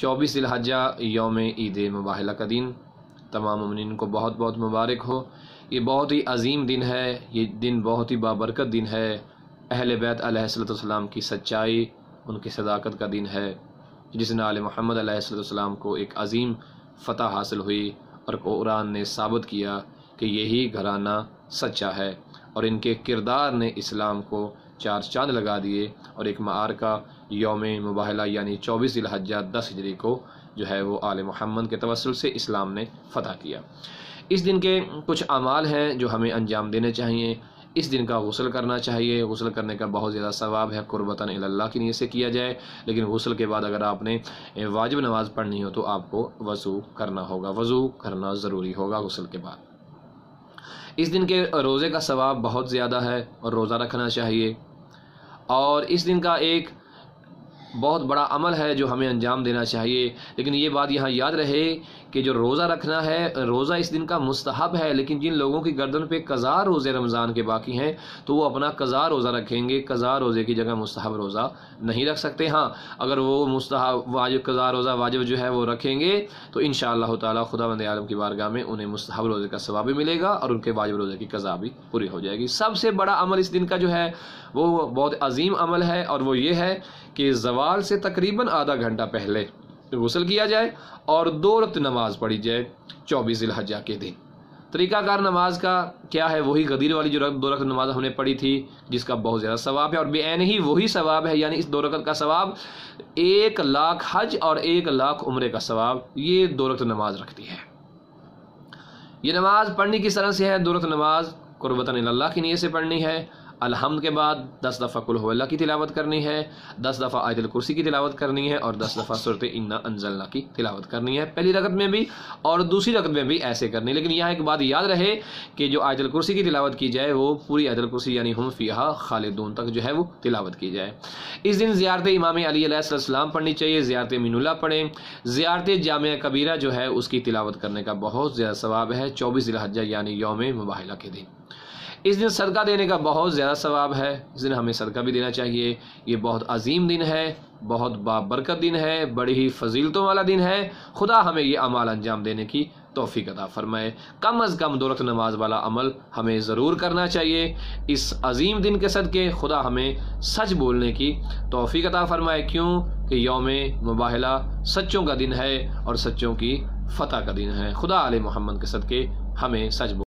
24 ذی الحجہ یوم عید مباہلہ کا دن تمام مومنین کو بہت بہت مبارک ہو۔ یہ بہت ہی عظیم دن ہے، یہ دن بہت ہی بابرکت دن ہے۔ اہل بیت علیہ السلام کی سچائی، ان کی صداقت کا دن ہے، جس نے آل محمد علیہ السلام کو ایک عظیم فتح حاصل ہوئی، اور قرآن نے ثابت کیا کہ یہی گھرانہ سچا ہے، اور ان کے کردار نے اسلام کو چار چاند لگا دیے، اور ایک معرکہ یوم مباہلہ یعنی 24 ذی الحجہ 10 ہجری کو جو ہے وہ آل محمد کے توسل سے اسلام نے فتح کیا۔ اس دن کے کچھ اعمال ہیں جو ہمیں انجام دینے چاہیے۔ اس دن کا غسل کرنا چاہیے، غسل کرنے کا بہت زیادہ ثواب ہے، قربتاً الی اللہ کی نیت سے کیا جائے، لیکن غسل کے بعد اگر آپ نے واجب نماز پڑھنی ہو تو آپ کو وضو کرنا ہوگا، وضو کرنا ضروری ہوگا غسل کے بعد۔ اس دن کے روزے کا ثواب بہت زیادہ ہے اور روزہ رکھنا چاہیے، اور اس دن کا ایک بہت بڑا عمل ہے جو ہمیں انجام دینا چاہیے، لیکن یہ بات یہاں یاد رہے کہ جو روزہ رکھنا ہے، روزہ اس دن کا مستحب ہے، لیکن جن لوگوں کی گردن پہ قضا روزے رمضان کے باقی ہیں تو وہ اپنا قضا روزہ رکھیں گے، قضا روزے کی جگہ مستحب روزہ نہیں رکھ سکتے۔ ہاں اگر وہ مستحب واجب قضا روزہ واجب جو ہے وہ رکھیں گے تو انشاءاللہ تعالی خداوند عالم کی بارگاہ میں انہیں مستحب روزے کا ثواب بھی ملے گا اور ان کے واجب روزے کی قضا بھی پوری ہو جائے گی۔ سب سے بڑا عمل اس دن کا جو ہے وہ بہت عظیم عمل ہے، اور وہ یہ ہے کہ زوال سے تقریباً آدھا گھنٹہ پہلے غسل کیا جائے اور 2 رکعت نماز پڑھی جائے 24 ذی الحجہ کے دن۔ طریقہ کار نماز کا کیا ہے؟ وہی غدیر والی جو 2 رکعت نماز ہم نے پڑھی تھی، جس کا بہت زیادہ ثواب ہے، اور بے عین ہی وہی ثواب ہے، یعنی اس 2 رکعت کا ثواب 1 لاکھ حج اور 1 لاکھ عمرے کا ثواب یہ 2 رکعت نماز رکھتی ہے۔ یہ نماز پڑھنی کس طرح سے ہے؟ 2 رکعت نماز قربتاً الی اللہ کی نیت سے پڑھنی ہے۔ الحمد کے بعد 10 دفعہ قل هو اللہ کی تلاوت کرنی ہے، 10 دفعہ آیت الکرسی کی تلاوت کرنی ہے، اور 10 دفعہ سورۃ انا انزلنا کی تلاوت کرنی ہے، پہلی رکعت میں بھی اور دوسری رکعت میں بھی ایسے کرنی ہے۔ لیکن یہاں ایک بات یاد رہے کہ جو آیت الکرسی کی تلاوت کی جائے وہ پوری آیت الکرسی یعنی ہم فیہا خالدون تک جو ہے وہ تلاوت کی جائے۔ اس دن زیارت امام علی علیہ السلام پڑھنی چاہیے، زیارت امین اللہ پڑھیں، زیارت جامعہ کبیرہ جو ہے اس کی تلاوت کرنے کا بہت زیادہ ثواب ہے 24 ذی الحجہ یعنی یوم مباہلہ کے دن۔ اس دن صدقہ دینے کا بہت زیادہ ثواب ہے، اس دن ہمیں صدقہ بھی دینا چاہیے۔ یہ بہت عظیم دن ہے، بہت بابرکت دن ہے، بڑی ہی فضیلتوں والا دن ہے۔ خدا ہمیں یہ اعمال انجام دینے کی توفیق عطا فرمائے۔ کم از کم 2 رکعت نماز والا عمل ہمیں ضرور کرنا چاہیے۔ اس عظیم دن کے صدقے خدا ہمیں سچ بولنے کی توفیق عطا فرمائے، کیوں کہ یوم مباہلہ سچوں کا دن ہے اور سچوں کی فتح کا دن ہے۔ خدا آل محمد کے صدقے ہمیں سچ